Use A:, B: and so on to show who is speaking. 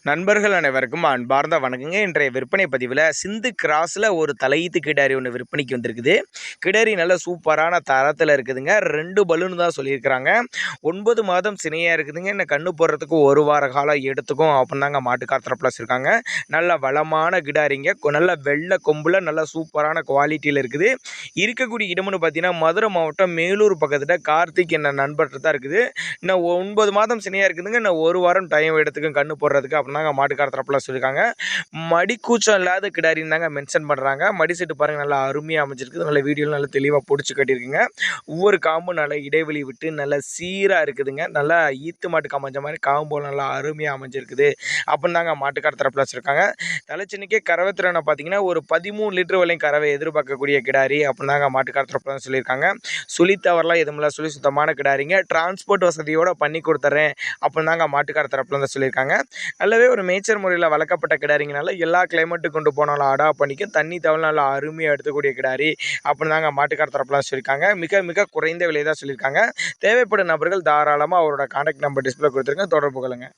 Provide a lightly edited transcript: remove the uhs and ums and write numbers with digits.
A: நண்பர்கள் அனைவருக்கும் அன்பார்ந்த வணக்கங்க. இன்றைய விற்பனை பதிவில் சிந்து கிராஸில் ஒரு தலையீத்து கிடாரி ஒன்று விற்பனைக்கு வந்திருக்குது. கிடாரி நல்ல சூப்பரான தரத்தில் இருக்குதுங்க. 2 பலூன் தான் சொல்லியிருக்கிறாங்க. 9 மாதம் சினையாக இருக்குதுங்க. இன்னும் கண்ணு போடுறதுக்கு 1 வார காலம் எடுத்துக்கும் அப்படின்னாங்க மாட்டுக்கார் தரப்பில் வச்சுருக்காங்க. நல்ல வளமான கிடாரிங்க. நல்ல வெள்ளை கொம்பில் நல்ல சூப்பரான குவாலிட்டியில் இருக்குது. இருக்கக்கூடிய இடம்னு பார்த்தீங்கன்னா மதுரை மாவட்டம் மேலூர் பக்கத்தில் கார்த்திக் என்ன நண்பர்கிட்ட தான் இருக்குது. இன்னும் 9 மாதம் சினையாக இருக்குதுங்க. இன்னும் 1 வாரம் டைம் எடுத்துக்கும் கண்ணு போடுறதுக்கு அப்படின்னாங்க மாட்டுக்கார தரப்புல சொல்லியிருக்காங்க. மடி கூச்சம் இல்லாத கிடாரின்னு தாங்க மென்ஷன் பண்ணுறாங்க. மடி செட்டு பாருங்கள் நல்லா அருமையாக அமைஞ்சிருக்குது. நல்ல வீடியோவில் நல்லா தெளிவாக பிடிச்சி கட்டியிருக்குங்க. ஒவ்வொரு காம்பும் நல்லா இடைவெளி விட்டு நல்லா சீராக இருக்குதுங்க. நல்லா ஈத்து மாட்டுக்கு அமைஞ்ச மாதிரி காம்போல் நல்லா அருமையாக அமைஞ்சிருக்குது அப்படின்னு தாங்க மாட்டுக்கார தரப்பில் வச்சுருக்காங்க. தலைச்சனிக்கே கறவை திறனை பார்த்தீங்கன்னா ஒரு 13 லிட்டர் வரையும் கறவை எதிர்பார்க்கக்கூடிய கிடாரி அப்படின்னு தாங்க மாட்டுக்கார தரப்பில் தான் சொல்லியிருக்காங்க. சுழி தவறலாம் எதுவுமில்ல, சுழி சுத்தமான கிடாரிங்க. டிரான்ஸ்போர்ட் வசதியோடு பண்ணி கொடுத்துட்றேன் அப்படின்னு தாங்க மாட்டுக்கார தரப்பில் தான் சொல்லியிருக்காங்க. நல்லாவே ஒரு மேய்ச்சல் முறையில் வளர்க்கப்பட்ட கிடாரிங்கனால எல்லா கிளைமேட்டுக்கு கொண்டு போனாலும் அடாப்ட் பண்ணிக்கும். தண்ணி தவள் நல்லா அருமையாக எடுத்துக்கூடிய கிடாரி அப்படின்னு தாங்க மாட்டுக்கார தரப்புலாம் சொல்லியிருக்காங்க. மிக மிக குறைந்த விலை தான் சொல்லியிருக்காங்க. தேவைப்படும் நபர்கள் தாராளமாக அவரோட கான்டாக்ட் நம்பர் டிஸ்பிளே கொடுத்துருங்க, தொடர்பு கொள்ளுங்க.